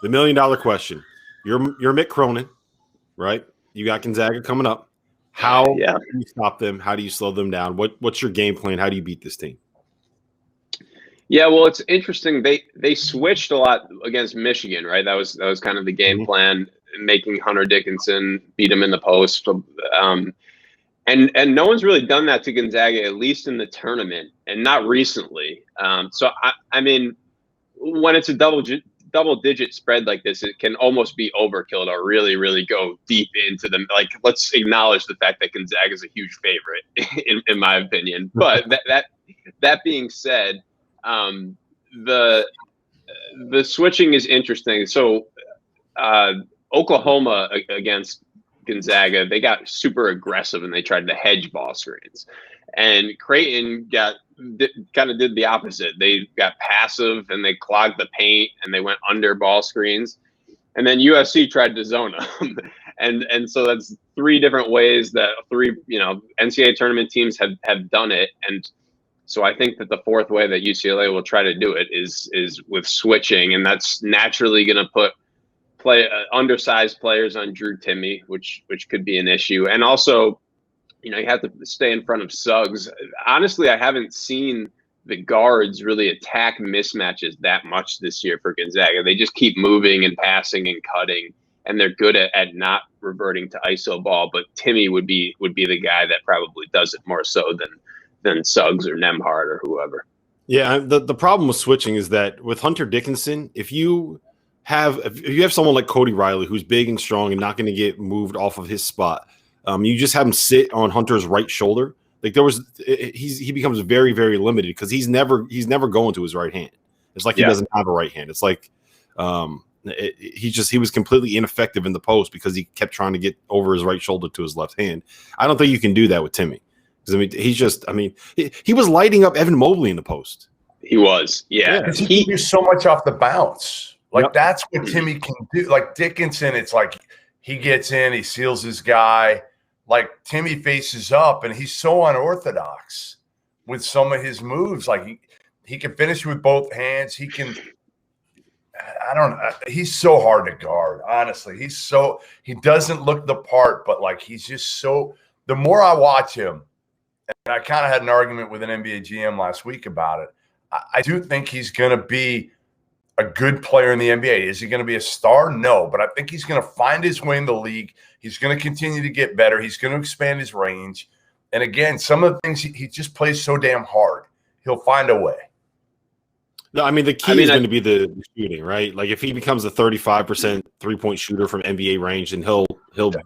The $1,000,000 question. You're Mick Cronin, right? You got Gonzaga coming up. How do you stop them? How do you slow them down? What's your game plan? How do you beat this team? Yeah, well, it's interesting. They switched a lot against Michigan, right? That was kind of the game plan, making Hunter Dickinson beat him in the post. And no one's really done that to Gonzaga, at least in the tournament, and not recently. So I mean, when it's a double-digit spread like this, it can almost be overkill to really, really go deep into them. Like, let's acknowledge the fact that Gonzaga is a huge favorite, in my opinion. But that being said, the switching is interesting. So Oklahoma against Gonzaga, they got super aggressive and they tried to hedge ball screens, and Creighton kind of did the opposite. They got passive and they clogged the paint and they went under ball screens, and then USC tried to zone them. and so that's three different ways that NCAA tournament teams have done it. And so I think that the fourth way that UCLA will try to do it is with switching, and that's naturally going to put undersized players on Drew Timme, which could be an issue. And also, you have to stay in front of Suggs. Honestly, I haven't seen the guards really attack mismatches that much this year for Gonzaga. They just keep moving and passing and cutting, and they're good at not reverting to ISO ball. But Timme would be the guy that probably does it more so than Suggs or Nembhard or whoever. Yeah, the problem with switching is that with Hunter Dickinson, if you have someone like Cody Riley who's big and strong and not going to get moved off of his spot, you just have him sit on Hunter's right shoulder. Like he becomes very, very limited because he's never going to his right hand. It's like he doesn't have a right hand. It's like he was completely ineffective in the post because he kept trying to get over his right shoulder to his left hand. I don't think you can do that with Timme. Because he was lighting up Evan Mobley in the post. He was, yeah. He can do so much off the bounce. Like that's what Timme can do. Like Dickinson, it's like he gets in, he seals his guy. Like Timme faces up, and he's so unorthodox with some of his moves. Like he can finish with both hands. He can. I don't know. He's so hard to guard. Honestly, he doesn't look the part, but like he's just so. The more I watch him. And I kind of had an argument with an NBA GM last week about it. I do think he's going to be a good player in the NBA. Is he going to be a star? No, but I think he's going to find his way in the league. He's going to continue to get better. He's going to expand his range. And again, some of the things he just plays so damn hard. He'll find a way. No, the key is going to be the shooting, right? Like if he becomes a 35% 3-point shooter from NBA range, then he'll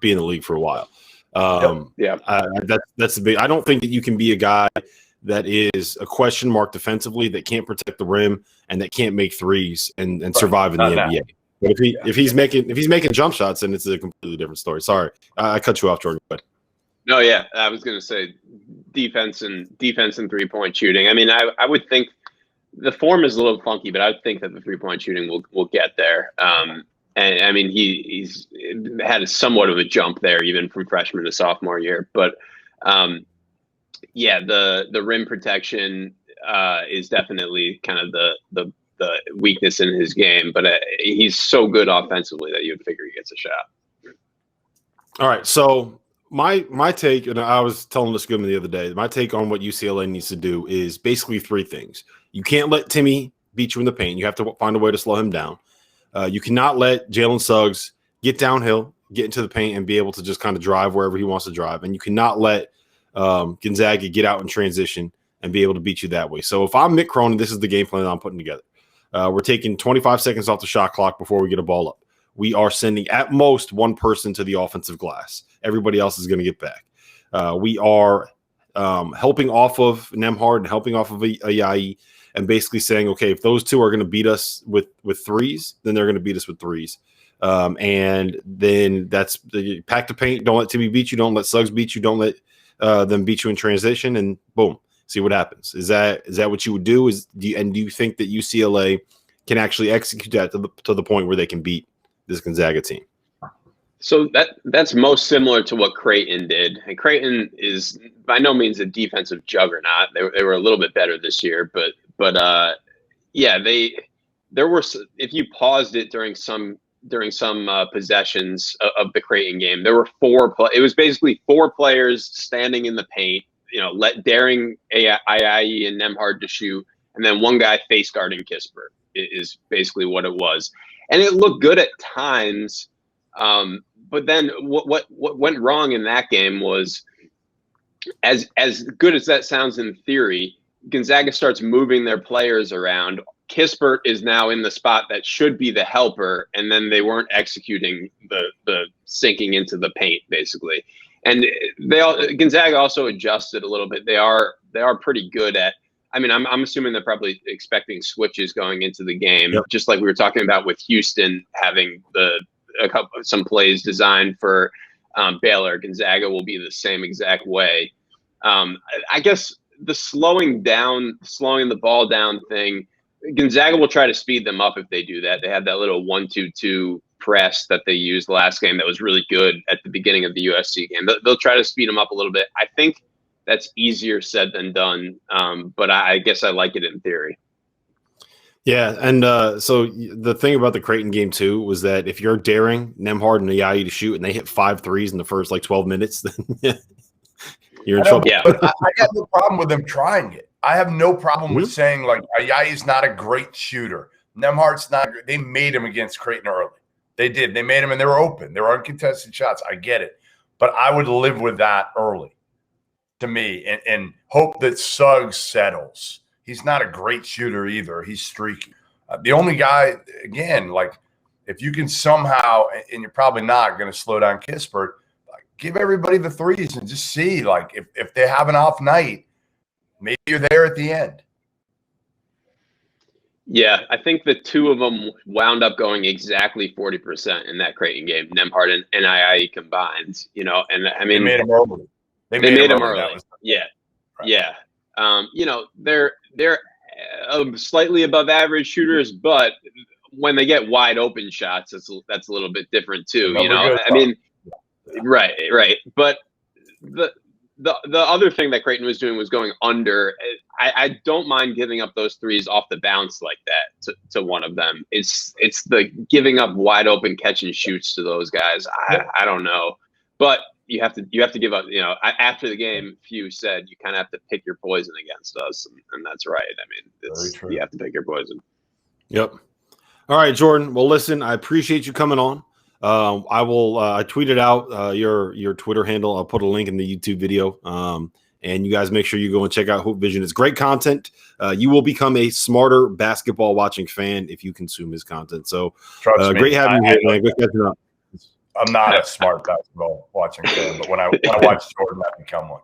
be in the league for a while. That's the big. I don't think that you can be a guy that is a question mark defensively, that can't protect the rim and that can't make threes and survive in the NBA. But if he's making jump shots, then it's a completely different story. Sorry, I cut you off, Jordan. But no, yeah, I was going to say defense and 3-point shooting. I would think the form is a little funky, but I would think that the 3-point shooting will get there. And he's had somewhat of a jump there, even from freshman to sophomore year. But the rim protection is definitely kind of the weakness in his game. But he's so good offensively that you'd figure he gets a shot. All right, so my take, and I was telling this Goodman the other day, my take on what UCLA needs to do is basically three things. You can't let Timme beat you in the paint. You have to find a way to slow him down. You cannot let Jalen Suggs get downhill, get into the paint, and be able to just kind of drive wherever he wants to drive. And you cannot let Gonzaga get out in transition and be able to beat you that way. So if I'm Mick Cronin, this is the game plan that I'm putting together. We're taking 25 seconds off the shot clock before we get a ball up. We are sending at most one person to the offensive glass. Everybody else is going to get back. We are helping off of Nembhard and helping off of Ayayi, and basically saying, okay, if those two are going to beat us with threes, then they're going to beat us with threes. And then that's the pack the paint. Don't let Timme beat you. Don't let Suggs beat you. Don't let them beat you in transition. And boom, see what happens. Is that what you would do? Do you think that UCLA can actually execute that to the point where they can beat this Gonzaga team? So that's most similar to what Creighton did. And Creighton is by no means a defensive juggernaut. They were a little bit better this year, but there were, if you paused it during some possessions of the Creighton game, there were it was basically 4 players standing in the paint, daring Ayayi and Nembhard to shoot, and then one guy face guarding Kispert is basically what it was. And it looked good at times. But then what went wrong in that game was, as good as that sounds in theory, Gonzaga starts moving their players around. Kispert is now in the spot that should be the helper, and then they weren't executing the sinking into the paint, basically. And Gonzaga also adjusted a little bit. They are pretty good at. I mean, I'm assuming they're probably expecting switches going into the game, just like we were talking about with Houston having some plays designed for Baylor. Gonzaga will be the same exact way. I guess the slowing the ball down thing, Gonzaga will try to speed them up if they do that. They had that little 1-2-2 press that they used last game that was really good at the beginning of the USC game. They'll try to speed them up a little bit. I think that's easier said than done, but I guess I like it in theory. Yeah, and so the thing about the Creighton game too was that if you're daring Nembhard and Ayayi to shoot and they hit 5 threes in the first 12 minutes, then you're in trouble. Yeah, but I got no problem with them trying it. I have no problem with saying Ayayi's not a great shooter. Nembhard's not. They made him against Creighton early. They did. They made him, and they were open. They were uncontested shots. I get it, but I would live with that early, to me, and hope that Suggs settles. He's not a great shooter either. He's streaky. The only guy, again, if you can somehow, and you're probably not going to slow down Kispert, give everybody the threes and just see, if they have an off night, maybe you're there at the end. Yeah, I think the 2 of them wound up going exactly 40% in that Creighton game, Nembhard and Ayayi combined. And I mean, they made them early. They made them early. Right. Yeah. They're slightly above average shooters, but when they get wide open shots, that's a little bit different too. I mean, right. But the other thing that Creighton was doing was going under. I don't mind giving up those threes off the bounce like that to one of them. It's the giving up wide open catch and shoots to those guys. I don't know, but you have to give up. After the game, Few said you kind of have to pick your poison against us, and that's right. I mean, you have to pick your poison. Yep. All right, Jordan. Well, listen, I appreciate you coming on. I will. I tweeted out your Twitter handle. I'll put a link in the YouTube video. And you guys make sure you go and check out Hoop Vision. It's great content. You will become a smarter basketball watching fan if you consume his content. So great having you here, man. Good catching up. I'm not a smart basketball watching fan, but when I watch Jordan, I become one.